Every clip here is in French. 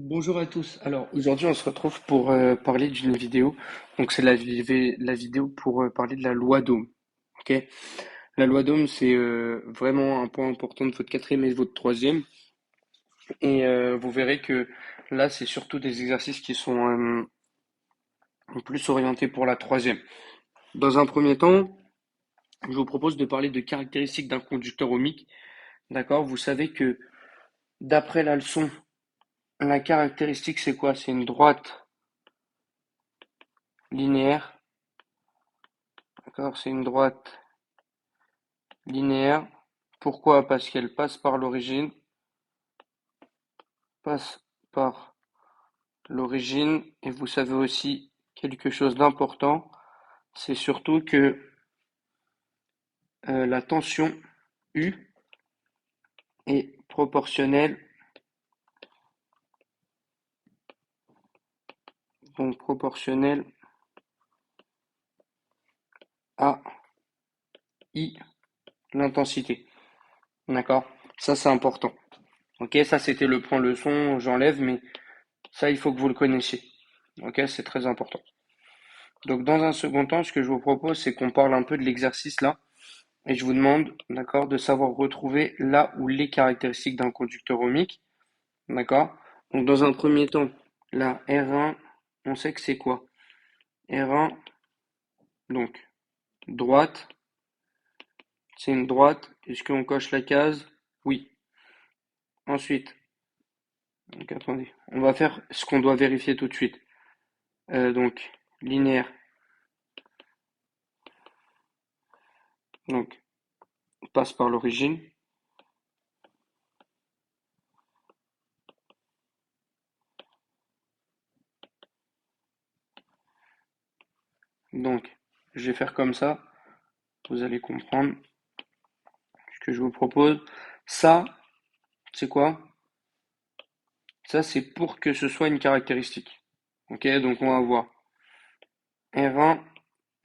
Bonjour à tous. Alors aujourd'hui on se retrouve pour parler d'une vidéo. Donc c'est la vidéo pour parler de la loi d'Ohm. Ok? La loi d'Ohm c'est vraiment un point important de votre quatrième et de votre troisième. Et vous verrez que là c'est surtout des exercices qui sont plus orientés pour la troisième. Dans un premier temps, je vous propose de parler de caractéristiques d'un conducteur ohmique. D'accord? Vous savez que d'après la leçon, la caractéristique c'est quoi? C'est une droite linéaire. D'accord? C'est une droite linéaire. Pourquoi? Parce qu'elle passe par l'origine, passe par l'origine, et vous savez aussi quelque chose d'important, c'est surtout que la tension U est proportionnelle, donc proportionnelle à I, l'intensité. D'accord? Ça, c'est important. Ok, ça c'était le point leçon, j'enlève, mais ça, il faut que vous le connaissiez. Ok, c'est très important. Donc, dans un second temps, ce que je vous propose, c'est qu'on parle un peu de l'exercice là. Et je vous demande, d'accord, de savoir retrouver là où les caractéristiques d'un conducteur ohmique, d'accord? Donc dans un premier temps, la R1, on sait que c'est quoi? R1, donc droite, c'est une droite. Est-ce qu'on coche la case? Oui. Ensuite, donc attendez, on va faire ce qu'on doit vérifier tout de suite. Donc linéaire, donc passe par l'origine. Donc je vais faire comme ça, vous allez comprendre ce que je vous propose. Ça, c'est quoi? Ça, c'est pour que ce soit une caractéristique. Ok, donc on va voir. R1,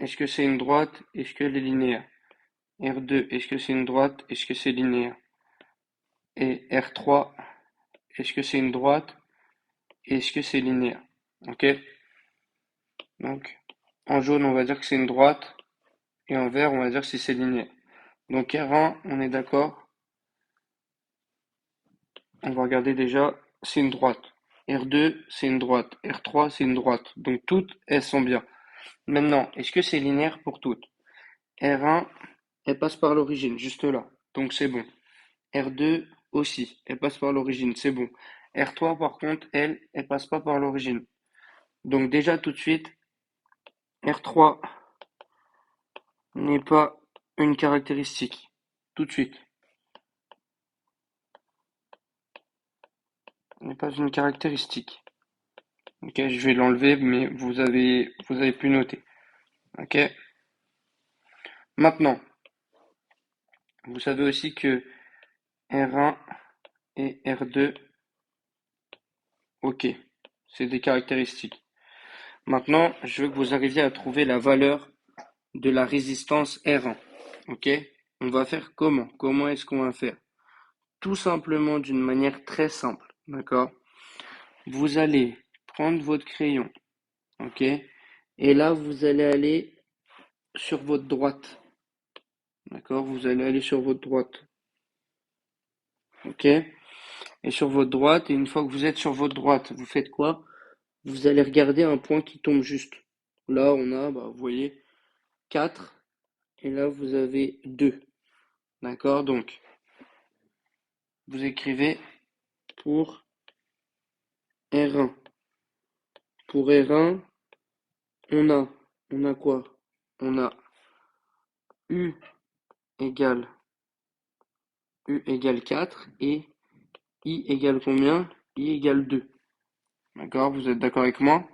est-ce que c'est une droite? Est-ce qu'elle est linéaire? R2, est-ce que c'est une droite? Est-ce que c'est linéaire? Et R3, est-ce que c'est une droite? Est-ce que c'est linéaire? Ok, donc en jaune, on va dire que c'est une droite. Et en vert, on va dire si c'est linéaire. Donc R1, on est d'accord. On va regarder déjà, c'est une droite. R2, c'est une droite. R3, c'est une droite. Donc toutes, elles sont bien. Maintenant, est-ce que c'est linéaire pour toutes? R1, elle passe par l'origine, juste là. Donc c'est bon. R2 aussi, elle passe par l'origine, c'est bon. R3 par contre, elle passe pas par l'origine. Donc déjà tout de suite, R3 n'est pas une caractéristique. Tout de suite. N'est pas une caractéristique. Ok, je vais l'enlever, mais vous avez pu noter. Ok. Maintenant, vous savez aussi que R1 et R2, ok, c'est des caractéristiques. Maintenant, je veux que vous arriviez à trouver la valeur de la résistance R1. Ok? On va faire comment? Comment est-ce qu'on va faire? Tout simplement d'une manière très simple. D'accord? Vous allez prendre votre crayon. Ok? Et là, vous allez aller sur votre droite. D'accord? Vous allez aller sur votre droite. Ok? Et sur votre droite, et une fois que vous êtes sur votre droite, vous faites quoi? Vous allez regarder un point qui tombe juste. Là, on a, bah, vous voyez, 4. Et là, vous avez 2. D'accord? Donc, vous écrivez pour R1. Pour R1, on a quoi? On a U égale U égale 4 et I égale combien? I égale 2. D'accord? Vous êtes d'accord avec moi?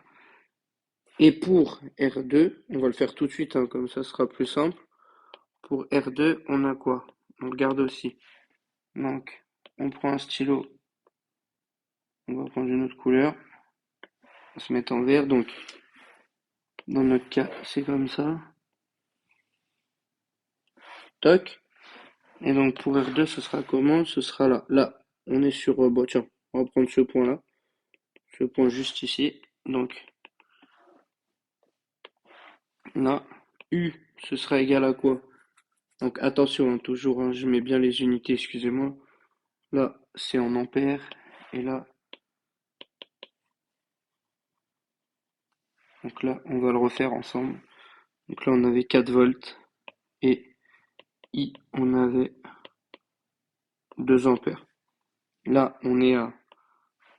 Et pour R2, on va le faire tout de suite, hein, comme ça sera plus simple. Pour R2, on a quoi? On regarde aussi. Donc, on prend un stylo, on va prendre une autre couleur, on se met en vert. Donc, dans notre cas, c'est comme ça. Toc. Et donc pour R2, ce sera comment? Ce sera là. Là, on est sur, bah, tiens, on va prendre ce point-là. Je le prends juste ici. Donc là, U, ce sera égal à quoi? Donc attention, hein, toujours, hein, je mets bien les unités, excusez-moi. Là, c'est en ampères. Et là, donc là, on va le refaire ensemble. Donc là, on avait 4 volts. Et I, on avait 2 ampères. Là, on est à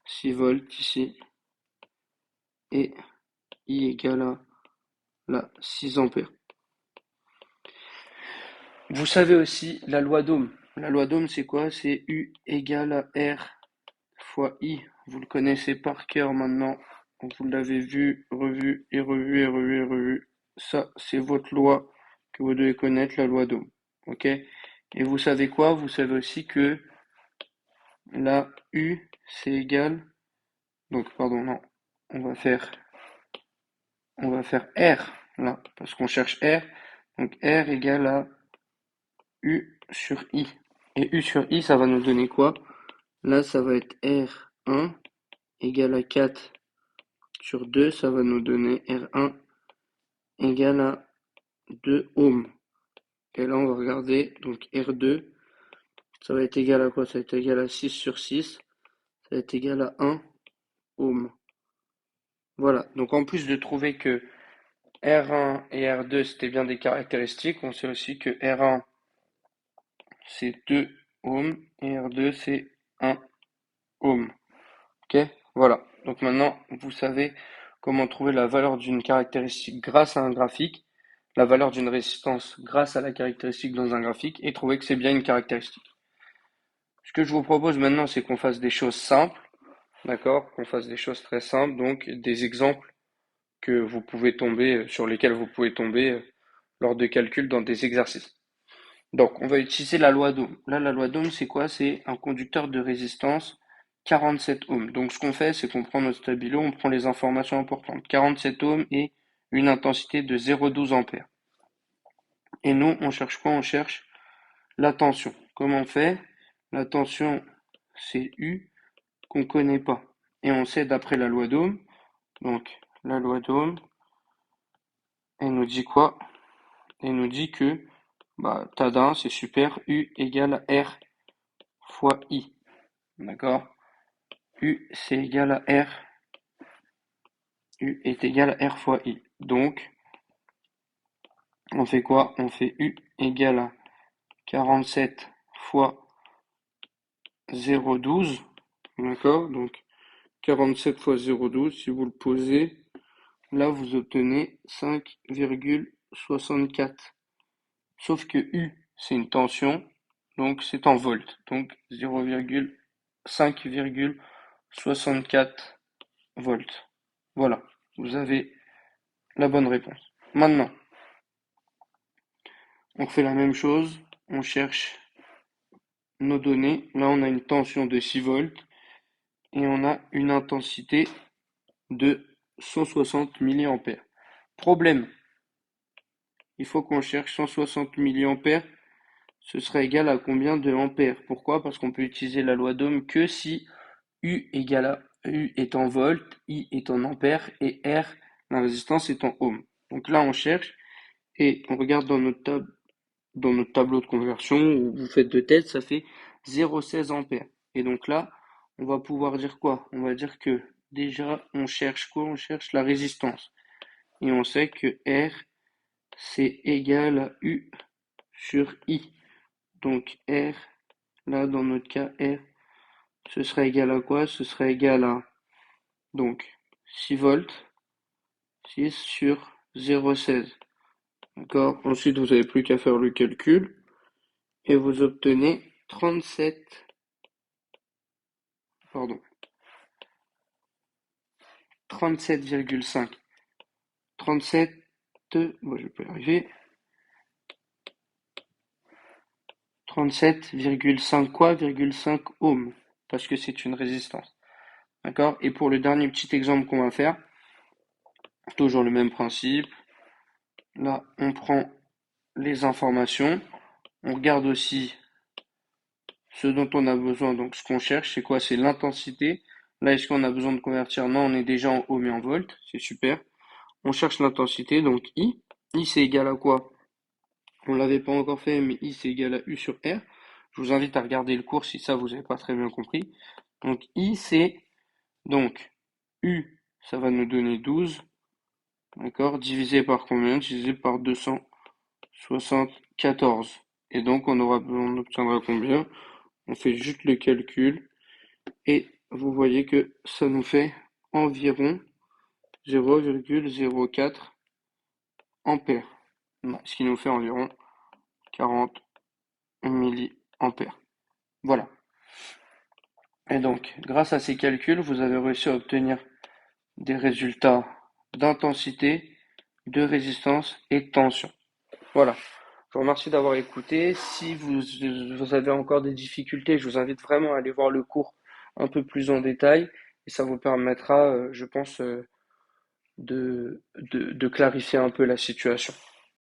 6 volts ici. Et I égale à là, 6 ampères. Vous savez aussi la loi d'Ohm. La loi d'Ohm, c'est quoi? C'est U égale à R fois I. Vous le connaissez par cœur maintenant. Vous l'avez vu, revu et revu et revu et revu. Ça, c'est votre loi que vous devez connaître, la loi d'Ohm. Ok? Et vous savez quoi? Vous savez aussi que la U, c'est égal. Donc, pardon, non. On va faire, on va faire R, là, parce qu'on cherche R. Donc, R égale à U sur I. Et U sur I, ça va nous donner quoi? Là, ça va être R1 égale à 4 sur 2, ça va nous donner R1 égale à 2 ohms. Et là, on va regarder, donc R2, ça va être égal à quoi? Ça va être égal à 6 sur 6, ça va être égal à 1 ohm. Voilà, donc en plus de trouver que R1 et R2, c'était bien des caractéristiques, on sait aussi que R1, c'est 2 ohms et R2, c'est 1 ohm. Ok, voilà. Donc maintenant, vous savez comment trouver la valeur d'une caractéristique grâce à un graphique, la valeur d'une résistance grâce à la caractéristique dans un graphique, et trouver que c'est bien une caractéristique. Ce que je vous propose maintenant, c'est qu'on fasse des choses simples, d'accord? Qu'on fasse des choses très simples, donc des exemples que vous pouvez tomber, sur lesquels vous pouvez tomber lors de calculs dans des exercices. Donc, on va utiliser la loi d'Ohm. Là, la loi d'Ohm, c'est quoi? C'est un conducteur de résistance 47 ohms. Donc, ce qu'on fait, c'est qu'on prend notre stabilo, on prend les informations importantes. 47 ohms et une intensité de 0,12 ampères. Et nous, on cherche quoi? On cherche la tension. Comment on fait? La tension, c'est U, qu'on ne connaît pas. Et on sait d'après la loi d'Ohm. Donc, la loi d'Ohm, elle nous dit quoi? Elle nous dit que, bah, tada, c'est super, U égale à R fois I. D'accord? U, c'est égal à R. U est égal à R fois I. Donc, on fait quoi? On fait U égale à 47 fois 0,12. D'accord? Donc, 47 fois 0,12, si vous le posez, là, vous obtenez 5,64. Sauf que U, c'est une tension, donc c'est en volts. Donc, 5,64 volts. Voilà, vous avez la bonne réponse. Maintenant, on fait la même chose, on cherche nos données. Là, on a une tension de 6 volts et on a une intensité de 160 milliampères. Problème, il faut qu'on cherche 160 milliampères. Ce serait égal à combien de ampères? Pourquoi? Parce qu'on peut utiliser la loi d'Ohm que si U égale à U est en volts, I est en ampères et R, la résistance, est en ohms. Donc là, on cherche et on regarde dans notre tableau de conversion où vous faites de tête, ça fait 0,16 ampères. Et donc là, on va pouvoir dire quoi? On va dire que déjà, on cherche quoi? On cherche la résistance. Et on sait que R, c'est égal à U sur I. Donc R, là, dans notre cas, R, ce serait égal à quoi? Ce serait égal à, donc, 6 volts, 6 sur 0,16. D'accord? Ensuite, vous n'avez plus qu'à faire le calcul et vous obtenez 37, pardon, 37,5. 37, bon, je peux y arriver. 37,5 quoi? 5 ohms. Parce que c'est une résistance. D'accord? Et pour le dernier petit exemple qu'on va faire, toujours le même principe. Là, on prend les informations. On regarde aussi ce dont on a besoin. Donc, ce qu'on cherche, c'est quoi? C'est l'intensité. Là, est-ce qu'on a besoin de convertir? Non, on est déjà en ohm et en volts. C'est super. On cherche l'intensité, donc I. I, c'est égal à quoi? On l'avait pas encore fait, mais I, c'est égal à U sur R. Je vous invite à regarder le cours si ça, vous n'avez pas très bien compris. Donc, I, c'est, donc, U, ça va nous donner 12, d'accord? Divisé par combien? Divisé par 274. Et donc, on obtiendra combien? On fait juste le calcul. Et vous voyez que ça nous fait environ 0,04 ampères, ce qui nous fait environ 40 milliampères. Voilà. Et donc, grâce à ces calculs, vous avez réussi à obtenir des résultats d'intensité, de résistance et de tension. Voilà. Je vous remercie d'avoir écouté. Si vous avez encore des difficultés, je vous invite vraiment à aller voir le cours un peu plus en détail et ça vous permettra, je pense, de clarifier un peu la situation.